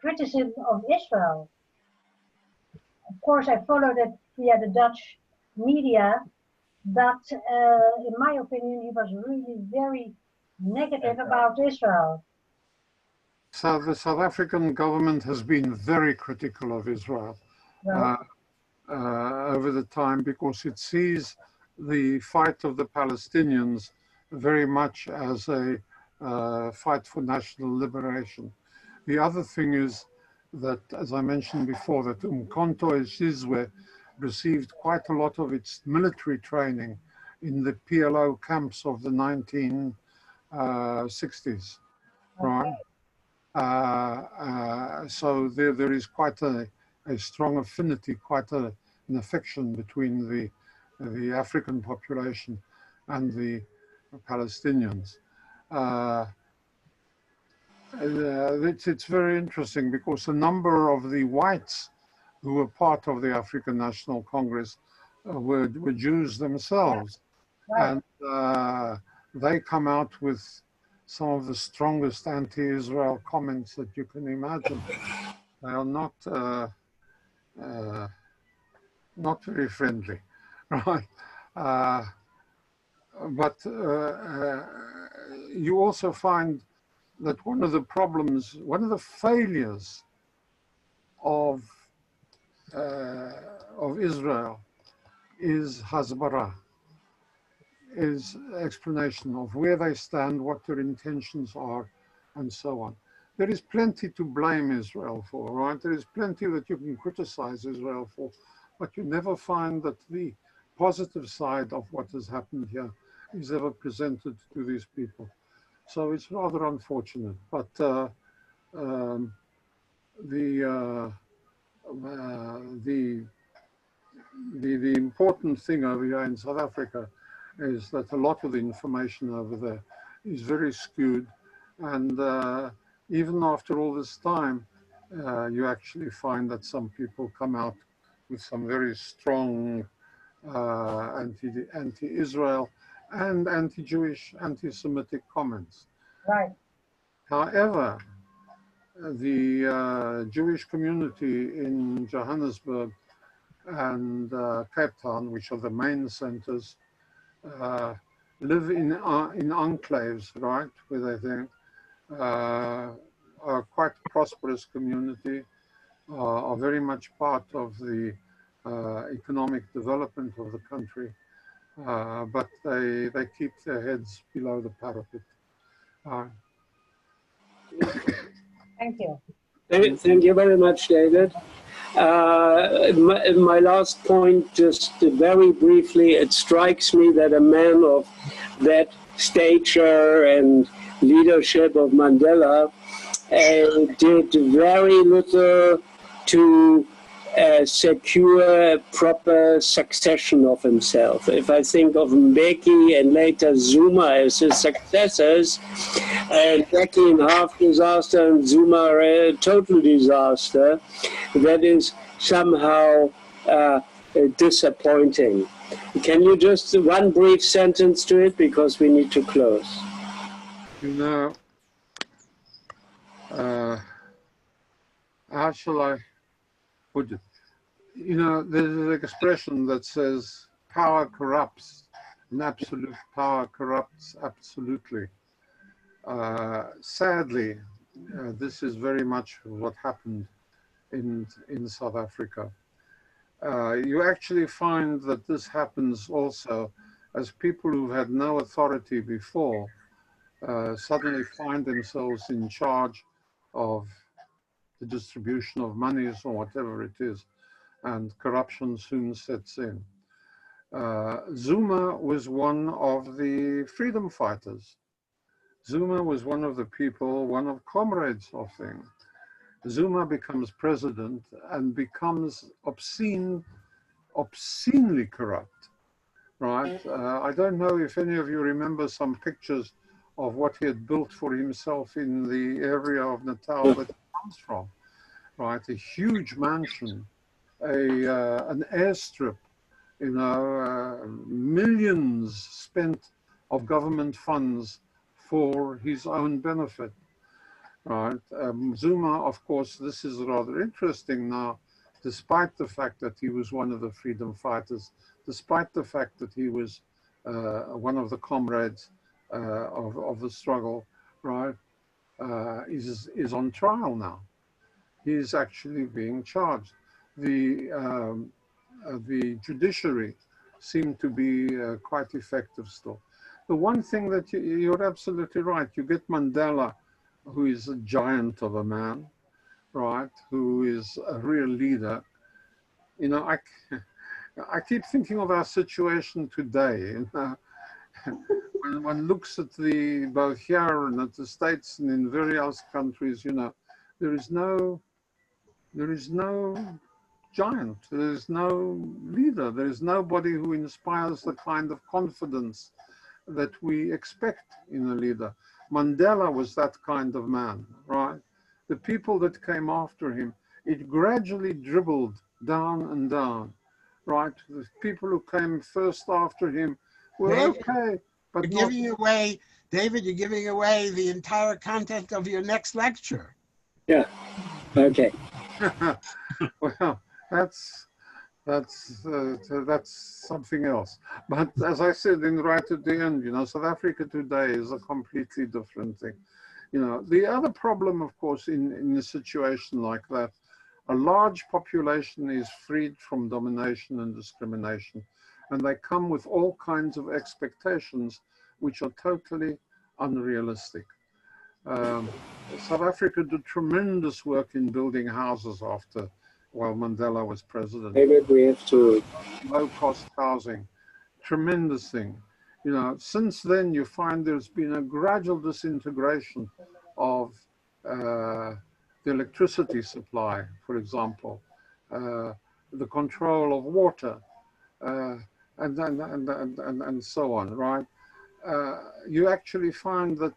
criticism of Israel. Of course, I followed it via the Dutch media, but in my opinion, he was really very negative about Israel. So the South African government has been very critical of Israel over the time because it sees the fight of the Palestinians very much as a fight for national liberation. The other thing is that, as I mentioned before, that Umkhonto weSizwe received quite a lot of its military training in the PLO camps of the 1960s, right? So there is quite a strong affinity, quite an affection between the African population and the Palestinians. It's very interesting because a number of the whites who were part of the African National Congress were Jews themselves. Right. And they come out with some of the strongest anti-Israel comments that you can imagine. They are not very friendly, right? But you also find that one of the problems, one of the failures of Israel is Hasbara, is explanation of where they stand, what their intentions are, and so on. There is plenty to blame Israel for, right? There is plenty that you can criticize Israel for, but you never find that the positive side of what has happened here is ever presented to these people. So it's rather unfortunate, but the important thing over here in South Africa is that a lot of the information over there is very skewed, and even after all this time, you actually find that some people come out with some very strong anti-Israel and anti-Jewish, anti-Semitic comments. Right. However, the Jewish community in Johannesburg and Cape Town, which are the main centers, live in enclaves, right, where they think are quite a prosperous community, are very much part of the economic development of the country, but they keep their heads below the parapet. Thank you. Thank you very much, David. My last point, just very briefly, it strikes me that a man of that stature and leadership of Mandela did very little to secure a proper succession of himself. If I think of Mbeki and later Zuma as his successors, and Mbeki in half disaster and Zuma a total disaster, that is somehow disappointing. Can you just one brief sentence to it, because we need to close? You know, how shall I put it? You know, there's an expression that says power corrupts, and absolute power corrupts absolutely. Sadly, this is very much what happened in South Africa. You actually find that this happens also as people who had no authority before suddenly find themselves in charge of the distribution of monies or whatever it is, and corruption soon sets in. Zuma was one of the freedom fighters. Zuma was one of the people, one of comrades of things. Zuma becomes president and becomes obscenely corrupt, right? I don't know if any of you remember some pictures of what he had built for himself in the area of Natal that he comes from, right? A huge mansion, an airstrip, you know, millions spent of government funds for his own benefit, right? Zuma, of course, this is rather interesting now, despite the fact that he was one of the freedom fighters, despite the fact that he was one of the comrades of the struggle, right, is on trial now. He's actually being charged. The judiciary seemed to be quite effective still. The one thing that you're absolutely right, you get Mandela, who is a giant of a man, right, who is a real leader. You know, I keep thinking of our situation today. You know? When one looks at both here and at the States and in various countries, you know, there is no giant, there is no leader, there is nobody who inspires the kind of confidence that we expect in a leader. Mandela was that kind of man, right? The people that came after him, it gradually dribbled down and down, right? The people who came first after him were okay, but you're giving away, David, you're giving away the entire content of your next lecture. Yeah, okay. Well, that's something else. But as I said right at the end, you know, South Africa today is a completely different thing. You know, the other problem, of course, in a situation like that, a large population is freed from domination and discrimination, and they come with all kinds of expectations which are totally unrealistic. South Africa did tremendous work in building houses while Mandela was president. David, we have to... Low-cost housing, tremendous thing. You know, since then you find there's been a gradual disintegration of the electricity supply, for example, the control of water, and so on, right? You actually find that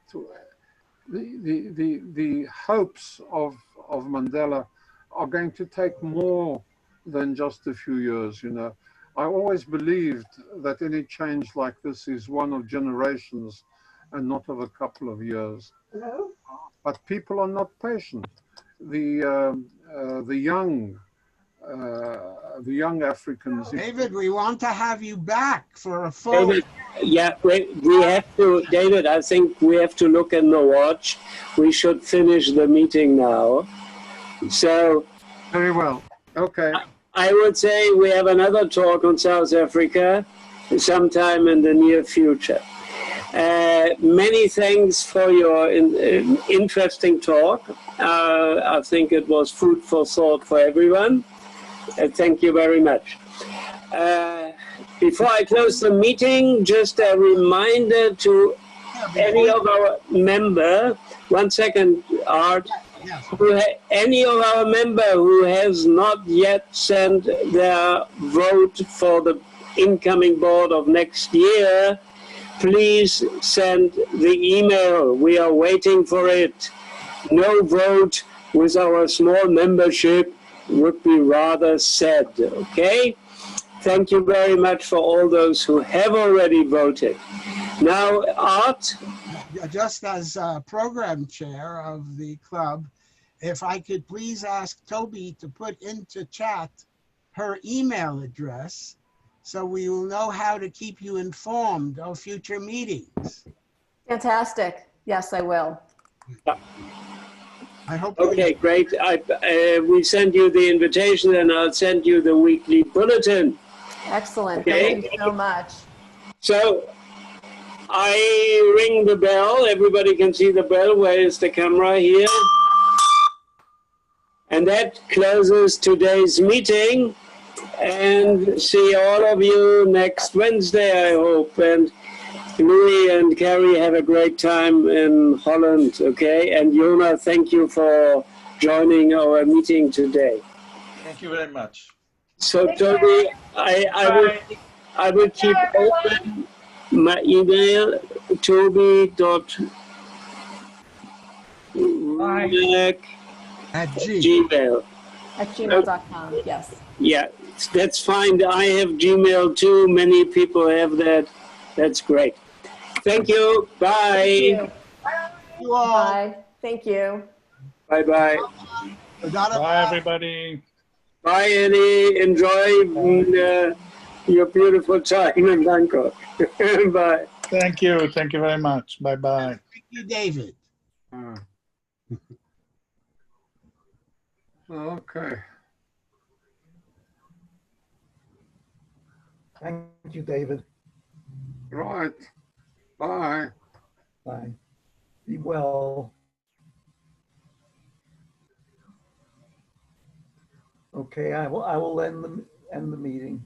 the hopes of Mandela are going to take more than just a few years, you know. I always believed that any change like this is one of generations and not of a couple of years. Hello? But people are not patient. The young Africans. David, we want to have you back for a full... David, yeah, we have to, David, I think we have to look in the watch. We should finish the meeting now. So... Very well. Okay. I would say we have another talk on South Africa sometime in the near future. Many thanks for your interesting talk. I think it was food for thought for everyone. Thank you very much. Before I close the meeting, just a reminder to any of our members, 1 second, Art. Yes. Any of our member who has not yet sent their vote for the incoming board of next year, please send the email. We are waiting for it. No vote with our small membership would be rather sad, okay? Thank you very much for all those who have already voted. Now, Art? Just as program chair of the club, if I could please ask Toby to put into chat her email address so we will know how to keep you informed of future meetings. Fantastic. Yes, I will. I hope. Okay, great. We send you the invitation and I'll send you the weekly bulletin. Excellent. Okay. Thank you so much. So I ring the bell. Everybody can see the bell. Where is the camera here? And that closes today's meeting. And see all of you next Wednesday, I hope. And Louis and Carrie have a great time in Holland, okay? And Jona, thank you for joining our meeting today. Thank you very much. So Take Toby, Bye. I will keep care, everyone. open my email, toby.rubeck@gmail. At G. @gmail.com, yes. Yeah, that's fine. I have Gmail too. Many people have that. That's great. Thank you. Bye. Thank you. You all. Bye. Thank you. Bye. Bye, everybody. Bye, Eddie. Enjoy your beautiful time in Bangkok. Bye. Thank you. Thank you very much. Bye-bye. Thank you, David. Okay. Thank you, David. Right. Bye. Bye. Be well. Okay, I will end the meeting.